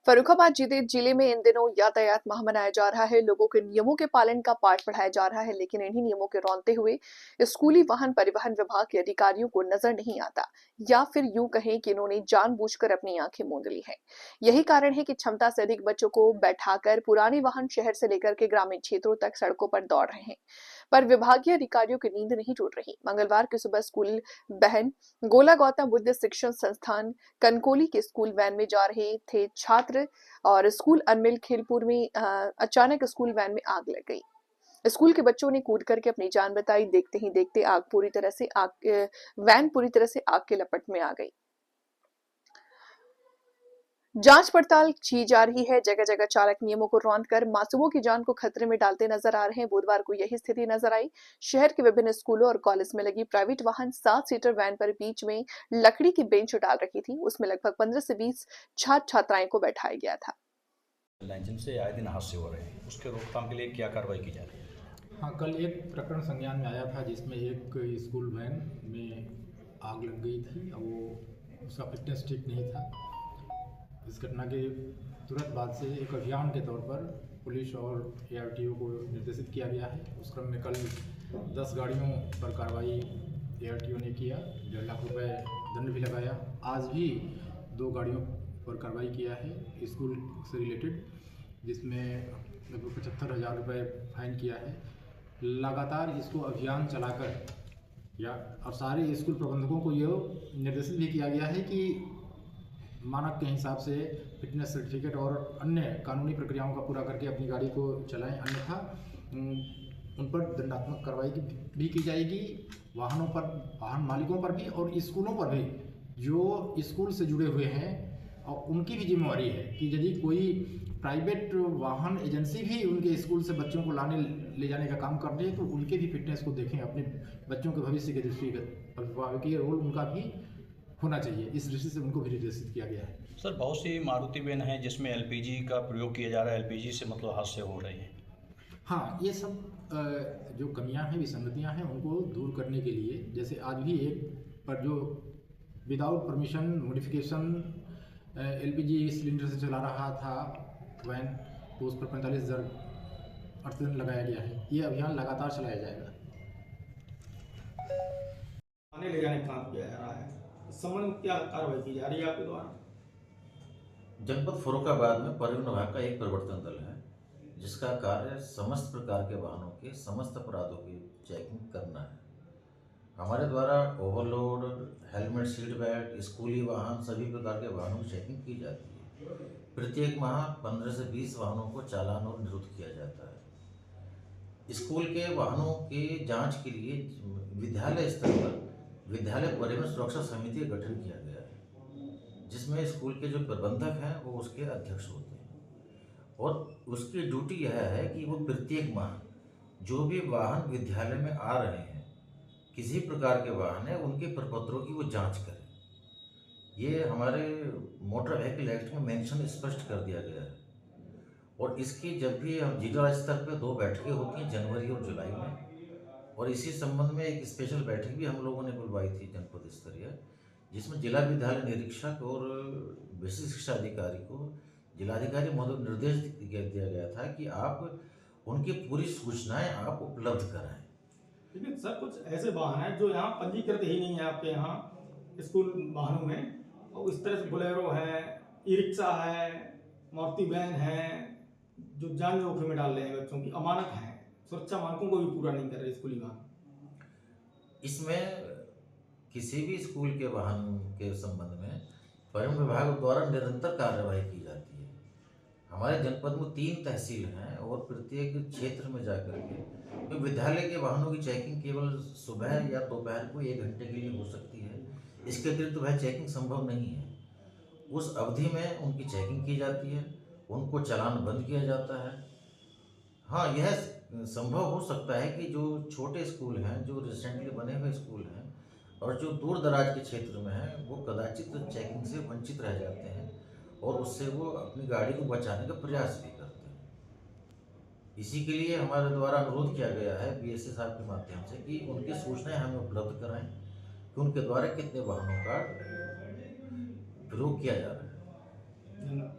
फर्रुखाबाद जिले में इन दिनों यातायात माह मनाया जा रहा है। लोगों के नियमों के पालन का पाठ पढ़ाया जा रहा है, लेकिन इन्हीं नियमों के रौंदते हुए स्कूली वाहन परिवहन विभाग के अधिकारियों को नजर नहीं आता, या फिर यूं कहें कि इन्होंने जानबूझकर अपनी आंखें मूंद ली है। यही कारण है कि क्षमता से अधिक बच्चों को बैठाकर पुराने वाहन शहर से लेकर के ग्रामीण क्षेत्रों तक सड़कों पर दौड़ रहे हैं, पर विभागीय अधिकारियों की नींद नहीं टूट रही। मंगलवार की सुबह स्कूल बहन गोला गौतम बुद्ध शिक्षण संस्थान कनकोली के स्कूल वैन में जा रहे थे छात्र, और स्कूल अनमिल खेलपुर में अचानक स्कूल वैन में आग लग गई। स्कूल के बच्चों ने कूद करके अपनी जान बचाई। देखते ही देखते वैन पूरी तरह से आग के लपट में आ गई। जांच पड़ताल की जा रही है। जगह जगह चालक नियमों को रौंदकर मासूमों की जान को खतरे में डालते नजर आ रहे हैं। बुधवार को यही स्थिति नजर आई। शहर के विभिन्न स्कूलों और कॉलेज में लगी प्राइवेट वाहन 7 सीटर वैन पर बीच में लकड़ी की बेंच डाल रखी थी। उसमें लगभग 15 से 20 छात्र छात्राएं को बैठाया गया था। जिनसे आए दिन हादसे हो रहे हैं, उसके रोकथाम के लिए क्या कार्रवाई की जा रही है? हाँ, कल एक प्रकरण संज्ञान में आया था जिसमें एक स्कूल वैन में आग लग गई थी और वो उसका फिटनेस ठीक नहीं था। इस घटना के तुरंत बाद से एक अभियान के तौर पर पुलिस और ARTO को निर्देशित किया गया है। उस क्रम में कल 10 गाड़ियों पर कार्रवाई ARTO ने किया, 1.5 लाख रुपए दंड भी लगाया। आज भी 2 गाड़ियों पर कार्रवाई किया है स्कूल से रिलेटेड, जिसमें लगभग 75,000 रुपये फाइन किया है। लगातार इसको अभियान चलाकर और सारे स्कूल प्रबंधकों को ये निर्देशित भी किया गया है कि मानक के हिसाब से फिटनेस सर्टिफिकेट और अन्य कानूनी प्रक्रियाओं का पूरा करके अपनी गाड़ी को चलाएं, अन्यथा उन पर दंडात्मक कार्रवाई भी की जाएगी। वाहनों पर, वाहन मालिकों पर भी और स्कूलों पर भी जो स्कूल से जुड़े हुए हैं, और उनकी भी जिम्मेवारी है कि यदि कोई प्राइवेट वाहन एजेंसी भी उनके स्कूल से बच्चों को लाने ले जाने का काम कर रही है तो उनके भी फिटनेस को देखें। अपने बच्चों के भविष्य के दृष्टिगत अभिभावकीय रोल उनका भी होना चाहिए, इस दृष्टि से उनको भी निर्देशित किया गया है। सर, बहुत सी मारुति वैन है जिसमें LPG का प्रयोग किया जा रहा है, LPG से मतलब हादसे हो रहे हैं। हाँ, ये सब जो कमियां हैं, विसंगतियां हैं, उनको दूर करने के लिए, जैसे आज भी एक पर जो without permission modification LPG cylinder से चला रहा था वैन, तो उस पर 45,000 अर्थदंड लगाया गया है। ये अभियान लगातार चलाया जाएगा। आने ले जाने का काम किया जा रहा है, इस संबंध में क्या कार्रवाई की जा रही है आपके द्वारा? जनपद फर्रुखाबाद में परिवहन विभाग का एक परिवर्तन दल है जिसका कार्य समस्त प्रकार के वाहनों के समस्त अपराधों की चेकिंग करना है। हमारे द्वारा ओवरलोड, हेलमेट, सीट बेल्ट, स्कूली वाहन, सभी प्रकार के वाहनों की चेकिंग की जाती है। प्रत्येक माह 15 से 20 वाहनों को चालान और निरुद्ध किया जाता है। स्कूल के वाहनों की जांच के लिए विद्यालय स्तर पर विद्यालय परिवहन सुरक्षा समिति का गठन किया गया है, जिसमें स्कूल के जो प्रबंधक हैं वो उसके अध्यक्ष होते हैं, और उसकी ड्यूटी यह है कि वो प्रत्येक माह जो भी वाहन विद्यालय में आ रहे हैं, किसी प्रकार के वाहन है, उनके प्रपत्रों की वो जांच करें। ये हमारे मोटर व्हीकल एक्ट में मेंशन स्पष्ट कर दिया गया है। और इसकी जब भी हम जिला स्तर पर 2 बैठकें होती हैं, जनवरी और जुलाई में, और इसी संबंध में एक स्पेशल बैठक भी हम लोगों ने बुलवाई थी जनपद स्तरीय, जिसमें जिला विद्यालय निरीक्षक और विशिष्ट शिक्षा अधिकारी को जिलाधिकारी महोदय को निर्देश दिया गया था कि आप उनकी पूरी सूचनाएं आप उपलब्ध कराएं। लेकिन सर, कुछ ऐसे वाहन हैं जो यहाँ पंजीकृत ही नहीं है आपके यहाँ स्कूल वाहनों में, और इस तरह से बोलेरो है, ई-रिक्शा है, मारुति वैन है, जो जान जोखिम में डाल रहे हैं बच्चों की, अमानक है, सुरक्षा मानकों को भी पूरा नहीं कर रहे स्कूली वाहन। इसमें किसी भी स्कूल के वाहन के संबंध में परिवहन विभाग द्वारा निरंतर कार्रवाई की जाती है। हमारे जनपद में 3 तहसील हैं और प्रत्येक क्षेत्र में जाकर के तो विद्यालय के वाहनों की चेकिंग केवल सुबह या दोपहर को 1 घंटे के लिए हो सकती है। इसके अतिरिक्त वह चेकिंग संभव नहीं है। उस अवधि में उनकी चेकिंग की जाती है, उनको चालान बंद किया जाता है। हाँ, यह संभव हो सकता है कि जो छोटे स्कूल हैं, जो रिसेंटली बने हुए स्कूल हैं और जो दूर दराज के क्षेत्र में हैं, वो कदाचित चेकिंग से वंचित रह जाते हैं और उससे वो अपनी गाड़ी को बचाने का प्रयास भी करते हैं। इसी के लिए हमारे द्वारा अनुरोध किया गया है BSA साहब के माध्यम से कि उनकी सूचनाएं हमें उपलब्ध कराएं कि उनके द्वारा कितने वाहनों का प्रयोग किया जा रहा है।